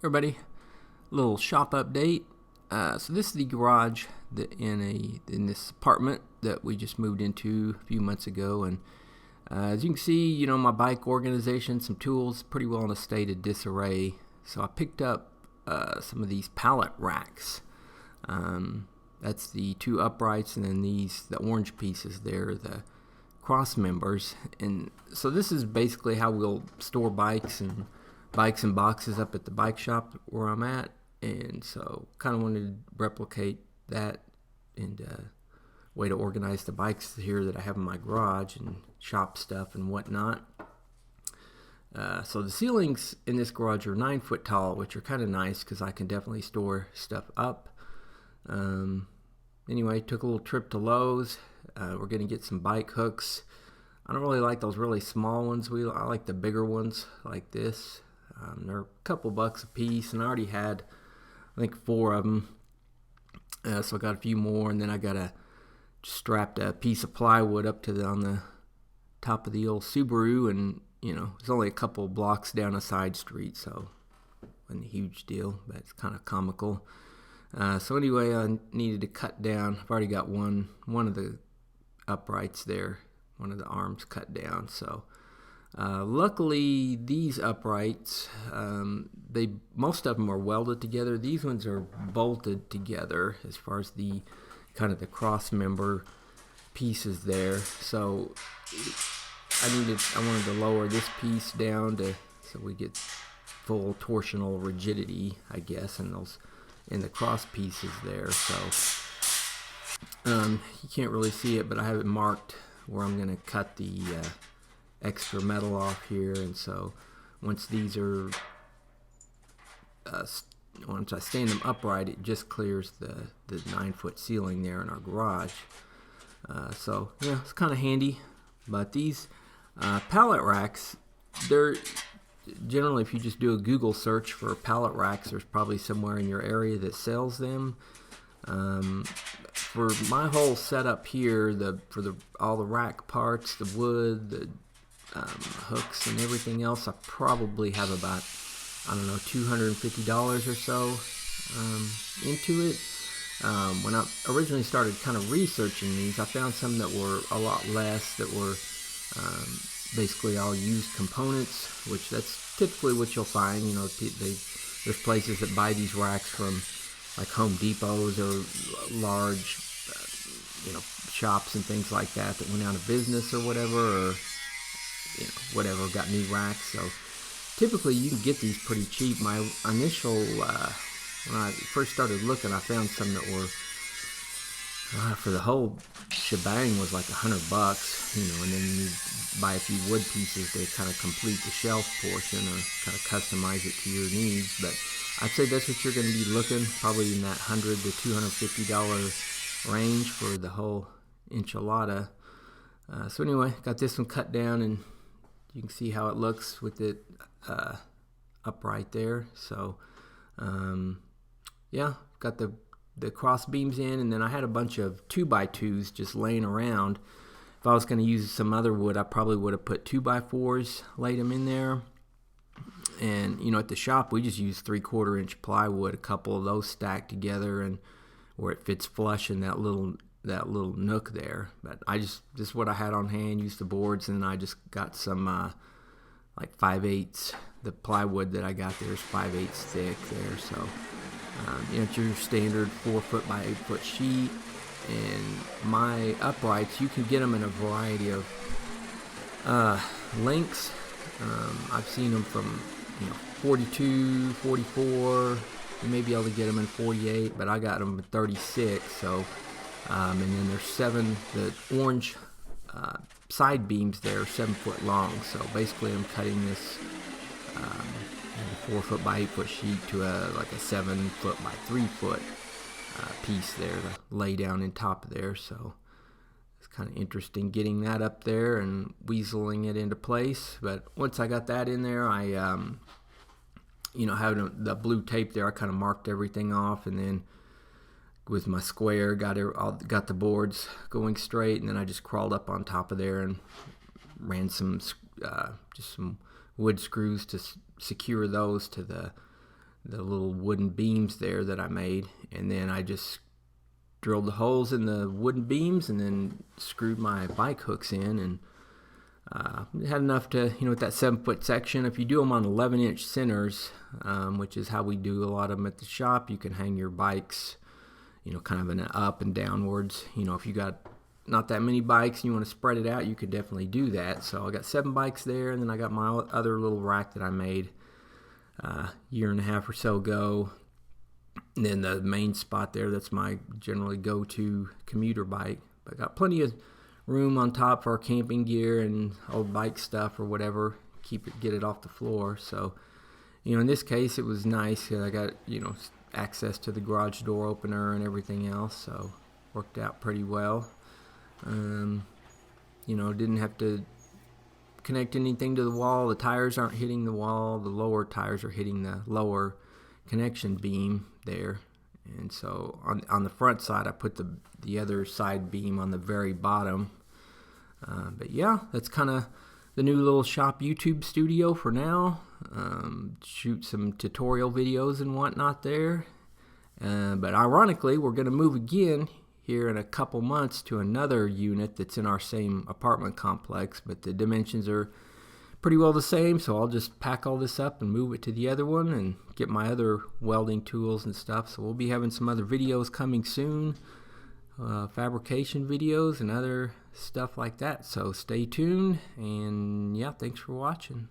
Everybody, little shop update. So this is the garage in this apartment that we just moved into a few months ago, and as you can see, my bike organization, some tools, pretty well in a state of disarray. So I picked up some of these pallet racks. That's the two uprights, and then the orange pieces there, the cross members. And so this is basically how we'll store bikes and boxes up at the bike shop where I'm at. And so kind of wanted to replicate that and way to organize the bikes here that I have in my garage and shop stuff and whatnot. So the ceilings in this garage are 9 foot tall, which are kind of nice because I can definitely store stuff up. Anyway, took a little trip to Lowe's. We're going to get some bike hooks. I don't really like those really small ones. I like the bigger ones like this. They're a couple bucks a piece, and I already had, I think, 4 of them. So I got a few more, and then I got strapped a piece of plywood up on the top of the old Subaru, and it's only a couple blocks down a side street, so it wasn't a huge deal, but it's kind of comical. So anyway, I needed to cut down. I've already got one of the uprights there, one of the arms cut down. So luckily, these uprights, most of them are welded together. These ones are bolted together as far as the kind of the cross member pieces there. So I wanted to lower this piece down so we get full torsional rigidity, I guess, in the cross pieces there. So you can't really see it, but I have it marked where I'm going to cut the extra metal off here. And so once these are once I stand them upright, it just clears the 9 foot ceiling there in our garage. So yeah, it's kind of handy. But these pallet racks, they're generally, if you just do a Google search for pallet racks, there's probably somewhere in your area that sells them. For my whole setup here, all the rack parts, the wood, the hooks, and everything else, I probably have about, $250 or so into it. When I originally started kind of researching these, I found some that were a lot less, that were basically all used components, which that's typically what you'll find. There's places that buy these racks from like Home Depots or large shops and things like that went out of business or whatever, or got new racks. So typically you can get these pretty cheap. My initial when I first started looking, I found some that were for the whole shebang was like $100, and then you buy a few wood pieces to kind of complete the shelf portion or kind of customize it to your needs. But I'd say that's what you're going to be looking, probably in that $100 to $250 range for the whole enchilada. So anyway, got this one cut down, and you can see how it looks with it upright there. So yeah, got the cross beams in, and then I had a bunch of 2x2s just laying around. If I was going to use some other wood, I probably would have put 2x4s, laid them in there. And at the shop we just use 3/4 inch plywood, a couple of those stacked together, and where it fits flush in that little nook there. But I just what I had on hand, used the boards, and I just got some like 5/8. The plywood that I got there is 5/8 thick there. So it's your standard 4 foot by 8 foot sheet. And my uprights, you can get them in a variety of lengths. I've seen them from 42, 44. You may be able to get them in 48, but I got them in 36. So and then there's the orange side beams there are 7 foot long. So basically I'm cutting this 4 foot by 8 foot sheet to like a 7 foot by 3 foot piece there to lay down in top there. So it's kind of interesting getting that up there and weaseling it into place. But once I got that in there, I having the blue tape there, I kind of marked everything off, and then with my square got the boards going straight, and then I just crawled up on top of there and ran some wood screws to secure those to the little wooden beams there that I made, and then I just drilled the holes in the wooden beams and then screwed my bike hooks in, and had enough to, with that 7-foot section. If you do them on 11-inch centers, which is how we do a lot of them at the shop, you can hang your bikes, kind of in an up and downwards. If you got not that many bikes and you want to spread it out, you could definitely do that. So I got 7 bikes there, and then I got my other little rack that I made a year and a half or so ago. And then the main spot there, that's my generally go-to commuter bike. But I got plenty of room on top for our camping gear and old bike stuff or whatever, get it off the floor. So in this case it was nice. I got access to the garage door opener and everything else, so worked out pretty well. Didn't have to connect anything to the wall. The tires aren't hitting the wall. The lower tires are hitting the lower connection beam there. And so on the front side, I put the other side beam on the very bottom. But yeah, that's kind of the new little shop YouTube studio for now. Shoot some tutorial videos and whatnot there. But ironically, we're going to move again here in a couple months to another unit that's in our same apartment complex, but the dimensions are pretty well the same, so I'll just pack all this up and move it to the other one and get my other welding tools and stuff. So we'll be having some other videos coming soon, fabrication videos and other stuff like that. So stay tuned, and yeah, thanks for watching.